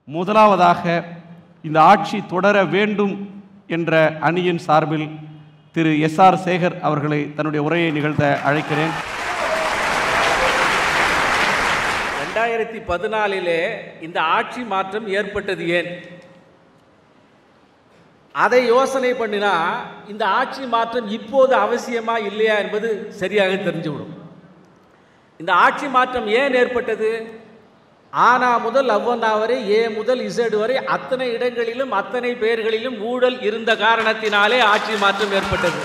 முதலாவதாக இந்த ஆட்சி தொடர வேண்டும் என்ற அணியின் சார்பில் திரு எஸ்.ஆர். சேகர் அவர்களை தன்னுடைய உரையை நிகழ்த்த அழைக்கிறேன். 2014 இந்த ஆட்சி மாற்றம் ஏற்பட்டது ஏன்? அதை யோசனை பண்ணினா இந்த ஆட்சி மாற்றம் இப்போது அவசியமா இல்லையா என்பது சரியாக தெரிஞ்சுவிடும். இந்த ஆட்சி மாற்றம் ஏன் ஏற்பட்டது? ஆனா முதல் அவ்வண்ணா வரை, ஏ முதல் இசட் வரை அத்தனை இடங்களிலும் அத்தனை பெயர்களிலும் ஊழல் இருந்த காரணத்தினாலே ஆட்சி மாற்றம் ஏற்பட்டது.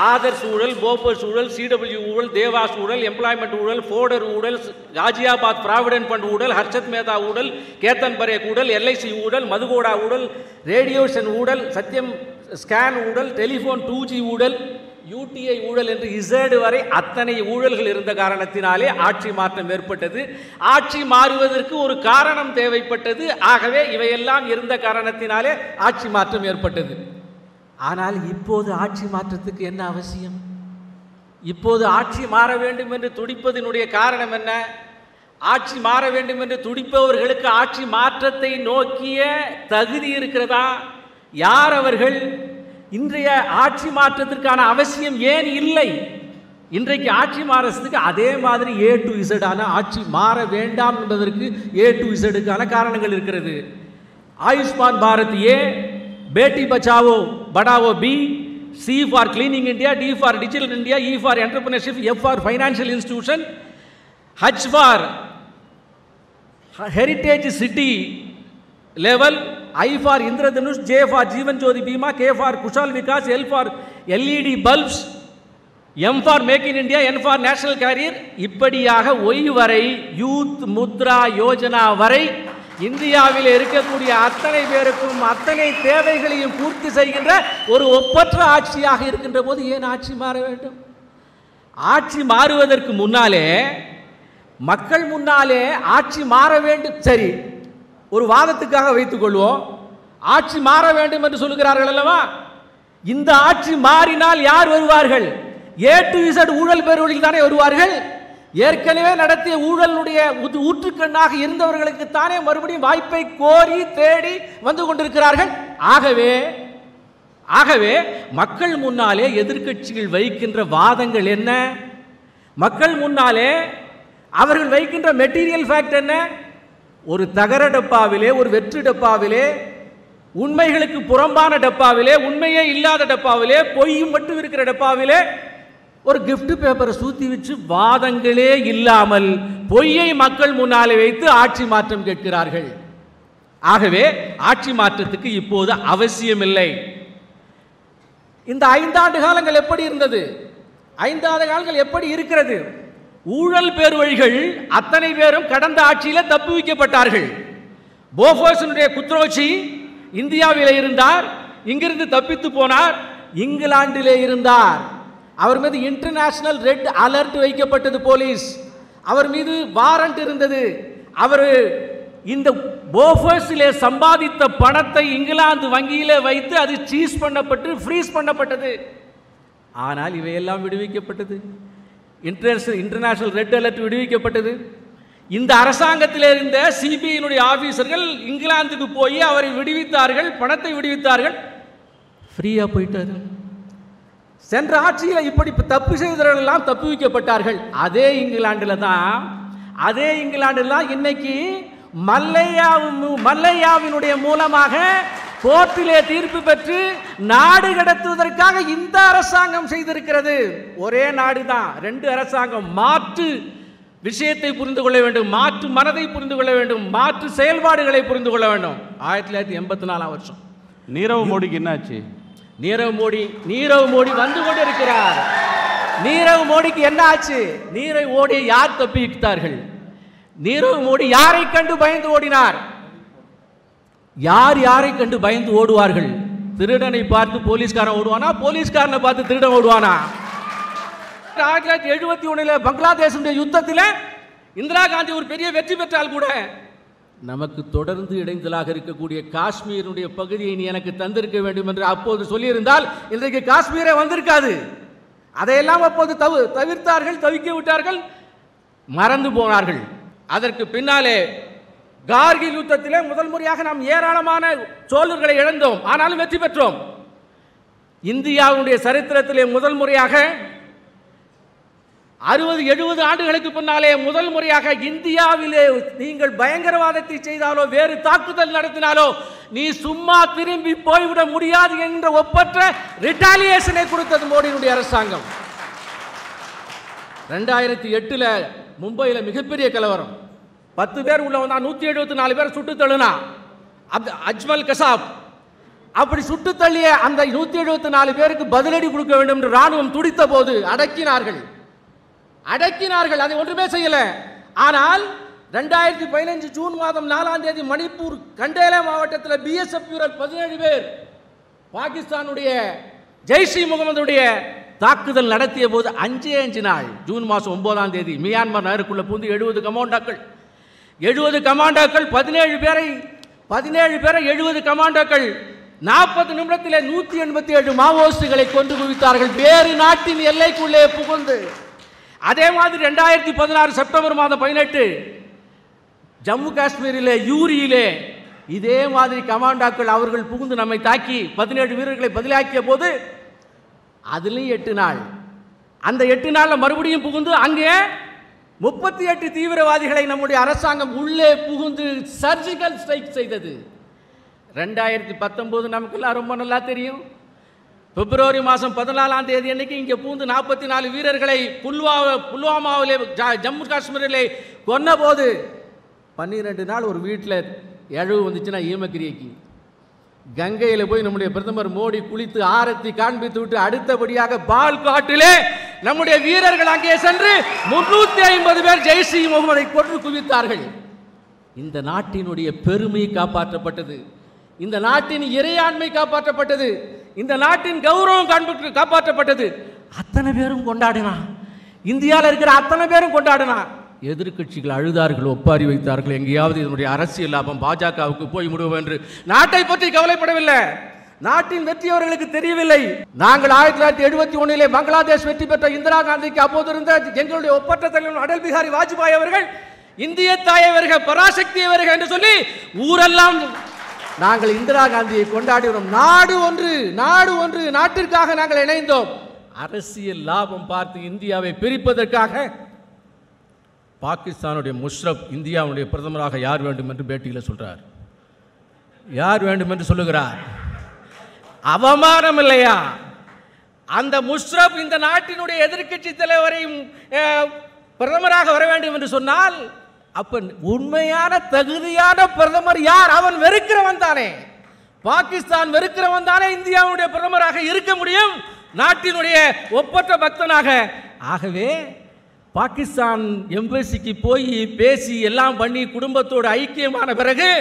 ஆதர்ஸ் ஊழல், போபர்ஸ் ஊழல், சிடபிள்யூ ஊழல், தேவாஸ் ஊழல், எம்ப்ளாய்மெண்ட் ஊழல், ஃபோர்டர் ஊழல், காஜியாபாத் ப்ராவிடன்ட் ஃபண்ட் ஊழல், ஹர்ஷத் மேதா ஊழல், கேத்தன் பரேக் ஊழல், எல்ஐசி ஊழல், மதுகோடா ஊழல், ரேடியோஷன் ஊழல், சத்யம் ஸ்கேன் ஊழல், டெலிஃபோன் 2G ஊழல், யூடிஐ ஊழல் என்று இசட் வரை அத்தனை ஊழல்கள் இருந்த காரணத்தினாலே ஆட்சி மாற்றம் ஏற்பட்டது. ஆட்சி மாறுவதற்கு ஒரு காரணம் தேவைப்பட்டது. ஆகவே இவையெல்லாம் இருந்த காரணத்தினாலே ஆட்சி மாற்றம் ஏற்பட்டது. ஆனால் இப்போது ஆட்சி மாற்றத்துக்கு என்ன அவசியம்? இப்போது ஆட்சி மாற வேண்டும் என்று துடிப்பதனுடைய காரணம் என்ன? ஆட்சி மாற வேண்டும் என்று துடிப்பவர்களுக்கு ஆட்சி மாற்றத்தை நோக்கிய தகுதி இருக்கிறதா? யார் அவர்கள்? இன்றைய ஆட்சி மாற்றத்திற்கான அவசியம் ஏன் இல்லை? இன்றைக்கு ஆட்சி மாறதுக்கு அதே மாதிரி A to Z ஆன ஆட்சி மாற வேண்டாம் என்பதற்கு A to Z காரணங்கள் இருக்கிறது. Ayushman Bharat A, Beti Bachao Padhao B, C for cleaning India, D for digital India, E for entrepreneurship, F for financial institution, H for heritage city level, I for Indradhanush, J for Jeevan Jyoti Bima, K for Kushal Vikas, L for LED bulbs, M for Make in India, N for National Career. இப்படியாக Y வரை youth Mudra Yojana வரை இந்தியாவில் இருக்கக்கூடிய அத்தனை பேருக்கும் அத்தனை தேவைகளையும் பூர்த்தி செய்கின்ற ஒரு ஒப்பற்ற ஆட்சியாக இருக்கின்ற போது ஏன் ஆட்சி மாற வேண்டும்? ஆட்சி மாறுவதற்கு முன்னாலே, மக்கள் முன்னாலே ஆட்சி மாற வேண்டும். சரி, ஒரு வாதத்துக்காக வைத்துக் கொள்வோம். ஆட்சி மாற வேண்டும் என்று சொல்லுகிறார்கள் அல்லவா? இந்த ஆட்சி மாறினால் யார் வருவார்கள்? A to Z ஊழல் பெறுவதில் தானே வருவார்கள். ஏற்கனவே நடத்திய ஊழலுடைய ஊற்றுக்கண்ணாக இருந்தவர்களுக்கு தானே மறுபடியும் வாய்ப்பை கோரி தேடி வந்து கொண்டிருக்கிறார்கள். ஆகவே மக்கள் முன்னாலே எதிர்க்கட்சிகள் வைக்கின்ற வாதங்கள் என்ன? மக்கள் முன்னாலே அவர்கள் வைக்கின்ற மெட்டீரியல் ஃபேக்ட் என்ன? ஒரு தகர டப்பாவிலே, ஒரு வெற்று டப்பாவிலே, உண்மைகளுக்கு புறம்பான டப்பாவிலே, உண்மையே இல்லாத டப்பாவிலே, பொய்யும் மட்டும் இருக்கிற டப்பாவிலே ஒரு கிஃப்ட் பேப்பரை சூத்தி வச்சு வாதங்களே இல்லாமல் பொய்யை மக்கள் முன்னாலே வைத்து ஆட்சி மாற்றம் கேட்கிறார்கள். ஆகவே ஆட்சி மாற்றத்துக்கு இப்போது அவசியம் இல்லை. இந்த 5 ஆண்டு காலங்கள் எப்படி இருந்தது? 5 ஆண்டு காலங்கள் எப்படி இருக்கிறது? ஊழல் பேர்வழிகள் அத்தனை பேரும் கடந்த ஆட்சியில் தப்பு வைக்கப்பட்டார்கள். போஃபோர்ஸினுடைய குத்ரோச்சி இந்தியாவிலே இருந்தார், இங்கிருந்து தப்பித்து போனார், இங்கிலாந்திலே இருந்தார். அவர் மீது இன்டர்நேஷனல் ரெட் அலர்ட் வைக்கப்பட்டது. போலீஸ் அவர் மீது வாரண்ட் இருந்தது. அவர் இந்த போஃபோர்ஸிலே சம்பாதித்த பணத்தை இங்கிலாந்து வங்கியிலே வைத்து அது சீஸ் பண்ணப்பட்டு ஃப்ரீஸ் பண்ணப்பட்டது. ஆனால் இவையெல்லாம் விடுவிக்கப்பட்டது. இன்டர்நேஷனல் ரெட் அலர்ட் விடுவிக்கப்பட்டது. இந்த அரசாங்கத்தில் இருந்த சிபிஐனுடைய ஆபீசர்கள் இங்கிலாந்துக்கு போய் அவரை விடுவித்தார்கள், பணத்தை விடுவித்தார்கள், ஃப்ரீயா போயிட்டாரு. சென்ற ஆட்சியில் இப்படி தப்பு செய்தவர்கள் எல்லாம் தப்பு வைக்கப்பட்டார்கள். அதே இங்கிலாந்தில் தான் இன்னைக்கு மல்லையாவினுடைய மூலமாக கோர்ட்டிலே தீர்ப்பு பெற்று நாடு கடத்துவதற்காக இந்த அரசாங்கம் செய்திருக்கிறது. ஒரே நாடு தான், 2 அரசாங்கம். மாற்று விஷயத்தை புரிந்து கொள்ள வேண்டும், மாற்று மனதை புரிந்து கொள்ள வேண்டும், மாற்று செயல்பாடுகளை புரிந்து கொள்ள வேண்டும். 1984 வருஷம் நீரவ் மோடிக்கு என்னாச்சு? நீரவ் மோடி வந்து கொண்டு இருக்கிறார். நீரவ் மோடிக்கு என்ன ஆச்சு? நீரவ் மோடியை யார் தப்பித்தார்கள்? நீரவ் மோடி யாரை கண்டு பயந்து ஓடினார்? யாரை கண்டு பயந்து ஓடுவார்கள்? திருடனை பார்த்து போலீஸ்காரன் ஓடுவானா? போலீஸ்காரனை பார்த்து திருடன் ஓடுவானா? 1971 பங்களாதேஷுடைய யுத்தத்தில் இந்திரா காந்தி ஒரு பெரிய வெற்றி பெற்றால் கூட நமக்கு தொடர்ந்து இடைஞ்சலாக இருக்கக்கூடிய காஷ்மீருடைய பகுதியை நீ எனக்கு தந்திருக்க வேண்டும் என்று அப்போது சொல்லியிருந்தால் இன்றைக்கு காஷ்மீரே வந்திருக்காது. அதையெல்லாம் அப்போது தவிர்த்தார்கள், தவிக்க விட்டார்கள், மறந்து போனார்கள். அதற்கு பின்னாலே கார்கில் யுத்தத்திலே முதல் முறையாக நாம் ஏராளமான சோழர்களை இழந்தோம், ஆனாலும் வெற்றி பெற்றோம். இந்தியாவுடைய சரித்திரத்திலே முதல் முறையாக 60-70 ஆண்டுகளுக்கு பின்னாலே முதல் முறையாக இந்தியாவிலே நீங்கள் பயங்கரவாதத்தை செய்தாலோ வேறு தாக்குதல் நடத்தினாலோ நீ சும்மா திரும்பி போய்விட முடியாது என்ற ஒப்பற்ற ரிட்டாலியேஷனை கொடுத்தது மோடியினுடைய அரசாங்கம். 2008 மும்பையில் மிகப்பெரிய கலவரம், 10 பேர் உள்ளவன் தான், 174 பேர் சுட்டு தள்ளுனா. அஜ்மல் கசாப் அப்படி சுட்டு தள்ளிய அந்த 174 பேருக்கு பதிலடி கொடுக்க வேண்டும் என்று ராணுவம் துடித்த போது அடக்கினார்கள். அதை ஒன்றுமே செய்யல. ஆனால் 2015 ஜூன் மாதம் 4ஆம் தேதி மணிப்பூர் கண்டேலா மாவட்டத்தில் BSF வீரர் 17 பேர் பாகிஸ்தானுடைய ஜெய்ஷ் இ முகமதுடைய தாக்குதல் நடத்திய போது 5 நாள் ஜூன் மாதம் 9ஆம் தேதி மியான்மர் நகருக்குள்ள பூந்து 70 கமாண்டோக்கள் 17 பேரை 70 கமாண்டோக்கள் 40 நிமிடத்தில் 187 மாவோயிஸ்டுகளை கொண்டு குவித்தார்கள் வேறு நாட்டின் எல்லைக்குள்ளே புகுந்து. அதே மாதிரி 2016 செப்டம்பர் மாதம் 18 ஜம்மு காஷ்மீரிலே யூரியிலே இதே மாதிரி கமாண்டோக்கள் அவர்கள் புகுந்து நம்மை தாக்கி 17 வீரர்களை பதிலாக்கிய போது அதுலேயும் 8 நாள். அந்த 8 நாளில் மறுபடியும் புகுந்து அங்கே 38 தீவிரவாதிகளை நம்முடைய அரசாங்கம் உள்ளே புகுந்து சர்ஜிக்கல் ஸ்ட்ரைக் செய்தது. 2019 நமக்கெல்லாம் ரொம்ப நல்லா தெரியும். பிப்ரவரி மாதம் 14ஆம் தேதி அன்னைக்கு இங்கே பூந்து 44 வீரர்களை புல்வாமாவிலே ஜம்மு காஷ்மீரிலே கொன்ன போது 12 நாள் ஒரு வீட்டில் இழவு வந்துச்சுன்னா ஈமக்கிரியைக்கு கங்கையில் போய் நம்முடைய பிரதமர் மோடி குளித்து ஆரத்தி காண்பித்து விட்டு அடுத்தபடியாக பால்காட்டிலே நம்முடைய வீரர்கள் அங்கே சென்று 350 பேர் ஜெய்ஷ் இ முகமதை கொன்று குவித்தார்கள். இந்த நாட்டினுடைய பெருமை காப்பாற்றப்பட்டது, இந்த நாட்டின் இறையாண்மை காப்பாற்றப்பட்டது, இந்த நாட்டின் கௌரவம் காப்பாற்றப்பட்டது. அத்தனை பேரும் கொண்டாடினா, இந்தியாவில் இருக்கிற அத்தனை பேரும் கொண்டாடினா. எதிர்கட்சிகள் அழுதார்கள், ஒப்பாரி வைத்தார்கள், எங்கேயாவது இதனுடைய அரசியல் லாபம் பாஜகவுக்கு போய் முடியும் என்று. நாட்டை பற்றி கவலைப்படவில்லை, நாட்டின் வெற்றி அவர்களுக்கு தெரியவில்லை. நாங்கள் 1971 பங்களாதேஷ் வெற்றி பெற்ற இந்திரா காந்திக்கு அப்போது இருந்த எங்களுடைய ஒப்பற்ற தலைவர் அடல் பிஹாரி வாஜ்பாய் அவர்கள் இந்திய தாயவர்கள் பராசக்தியவர்கள் என்று சொல்லி ஊரெல்லாம் நாங்கள் இந்திரா காந்தியை கொண்டாடினோம். நாடு ஒன்று, நாட்டிற்காக நாங்கள் இணைந்தோம். அரசியல் லாபம் பார்த்து இந்தியாவை பிரிப்பதற்காக பாகிஸ்தானுடைய முஷ்ரப் இந்தியாவுடைய பிரதமராக யார் வேண்டும் என்று பேட்டியில் சொல்றார். யார் வேண்டும் என்று சொல்லுகிறார். அவமானம் இல்லையா? அந்த முஷ்ரப் இந்த நாட்டினுடைய எதிர்க்கட்சி தலைவரையும் பிரதமராக வர வேண்டும் என்று சொன்னால் அப்ப உண்மையான தகுதியான பிரதமர் யார்? அவன் வெறுக்கிறவன் தானே, பாகிஸ்தான் வெறுக்கிறவன் தானே இந்தியாவுடைய பிரதமராக இருக்க முடியும், நாட்டினுடைய ஒப்பற்ற பக்தனாக. ஆகவே பாகிஸ்தான் எம்பசிக்கு போய் பேசி எல்லாம் பண்ணி குடும்பத்தோடு ஐக்கியமான பிறகு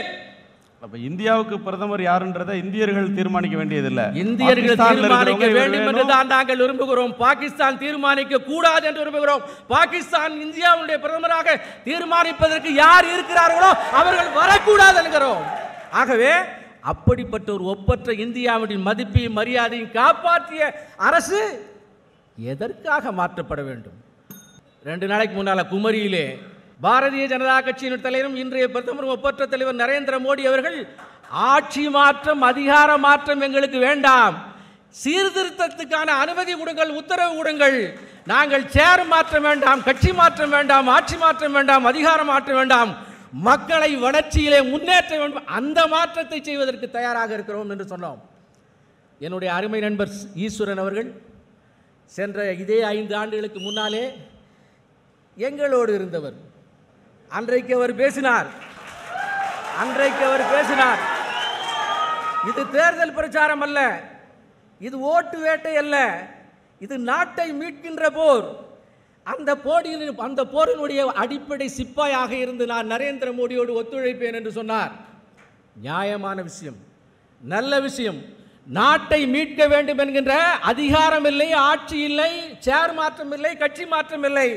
அப்ப இந்தியாவுக்கு பிரதமர் யாருன்றதை இந்தியர்கள் தீர்மானிக்க வேண்டியதில்லை, இந்தியர்கள் தீர்மானிக்க வேண்டும் என்று தான் நாங்கள் விரும்புகிறோம். பாகிஸ்தான் தீர்மானிக்க கூடாது என்று விரும்புகிறோம். பாகிஸ்தான் இந்தியாவுடைய பிரதமராக தீர்மானிப்பதற்கு யார் இருக்கிறார்களோ அவர்கள் வரக்கூடாது என்கிறோம். ஆகவே அப்படிப்பட்ட ஒரு ஒப்பற்ற இந்தியாவுடைய மதிப்பையும் மரியாதையும் காப்பாற்றிய அரசு எதற்காக மாற்றப்பட வேண்டும்? 2 நாளைக்கு முன்னால குமரியிலே பாரதிய ஜனதா கட்சியின் தலைவரும் இன்றைய பிரதமர் ஒப்பற்ற தலைவர் நரேந்திர மோடி அவர்கள் ஆட்சி மாற்றம், அதிகார மாற்றம் எங்களுக்கு வேண்டாம், சீர்திருத்தத்துக்கான அனுமதி கொடுங்கள், உத்தரவு கொடுங்கள், நாங்கள் சேர் மாற்றம் வேண்டாம், கட்சி மாற்றம் வேண்டாம், ஆட்சி மாற்றம் வேண்டாம், அதிகாரம் மாற்றம் வேண்டாம், மக்களை வளர்ச்சியிலே முன்னேற்ற வேண்டும், அந்த மாற்றத்தை செய்வதற்கு தயாராக இருக்கிறோம் என்று சொன்னோம். என்னுடைய அருமை நண்பர் ஈஸ்வரன் அவர்கள் சென்ற இதே 5 ஆண்டுகளுக்கு முன்னாலே எங்களோடு இருந்தவர். அன்றைக்கு அவர் பேசினார். இது தேர்தல் பிரச்சாரம் அல்ல, இது ஓட்டு வேட்டை அல்ல, இது நாட்டை மீட்கின்ற போர். அந்த போரினுடைய அடிப்படை சிப்பாயாக இருந்து நான் நரேந்திர மோடியோடு ஒத்துழைப்பேன் என்று சொன்னார். நியாயமான விஷயம், நல்ல விஷயம். நாட்டை மீட்க வேண்டும் என்கின்ற அதிகாரம் இல்லை, ஆட்சி இல்லை, சேர் மாற்றம் இல்லை, கட்சி மாற்றம் இல்லை,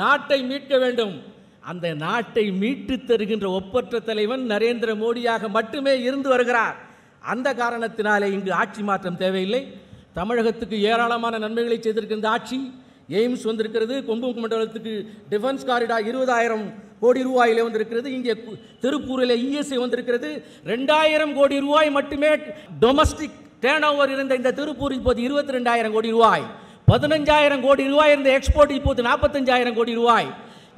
நாட்டை மீட்க வேண்டும். அந்த நாட்டை மீட்டு தருகின்ற ஒப்பற்ற தலைவன் நரேந்திர மோடியாக மட்டுமே இருந்து வருகிறார். அந்த காரணத்தினாலே இங்கு ஆட்சி மாற்றம் தேவையில்லை. தமிழகத்துக்கு ஏராளமான நன்மைகளை செய்திருக்கின்ற ஆட்சி, எய்ம்ஸ் வந்திருக்கிறது, கொங்கு மண்டலத்துக்கு டிஃபென்ஸ் காரிடார் 20,000 கோடி ரூபாயிலே வந்திருக்கிறது. இங்கே திருப்பூரில் இஎஸ்ஐ வந்திருக்கிறது. 2000 கோடி ரூபாய் மட்டுமே டொமஸ்டிக் டேர்ன் ஓவர் இருந்த இந்த திருப்பூர் இப்போது 22,000 கோடி ரூபாய். 15,000 கோடி ரூபாய் இருந்த எக்ஸ்போர்ட் இப்போது 45,000 கோடி ரூபாய்.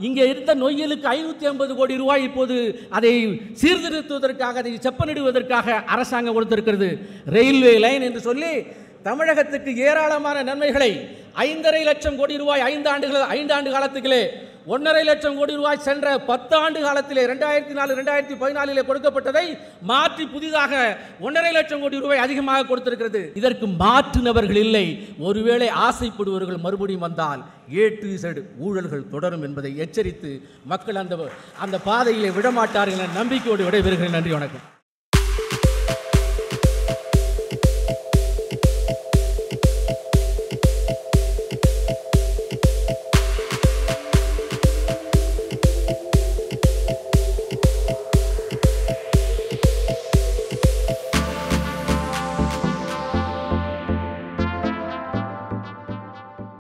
இங்கே இருந்த நொய்யலுக்கு 550 கோடி ரூபாய் இப்போது அதை சீர்திருத்துவதற்காக, அதை செப்பனிடுவதற்காக அரசாங்கம் கொடுத்திருக்கிறது. ரயில்வே லைன் என்று சொல்லி தமிழகத்துக்கு ஏராளமான நன்மைகளை 5,50,000 லட்சம் கோடி ரூபாய் 5 ஆண்டு காலத்துக்குள்ளே 1,50,000 லட்சம் கோடி ரூபாய் சென்ற 10 ஆண்டு காலத்திலே 2004-2014 கொடுக்கப்பட்டதை மாற்றி புதிதாக 1,50,000 லட்சம் கோடி ரூபாய் அதிகமாக கொடுத்திருக்கிறது. இதற்கு மாற்றுனவர்கள் இல்லை. ஒருவேளை ஆசைப்படுவர்கள் மறுபடியும் வந்தால் A to Z ஊழல்கள் தொடரும் என்பதை எச்சரித்து மக்கள் அந்த பாதையிலே விடமாட்டார்கள் என நம்பிக்கையோடு விடைபெறுகிறேன். நன்றி, வணக்கம்.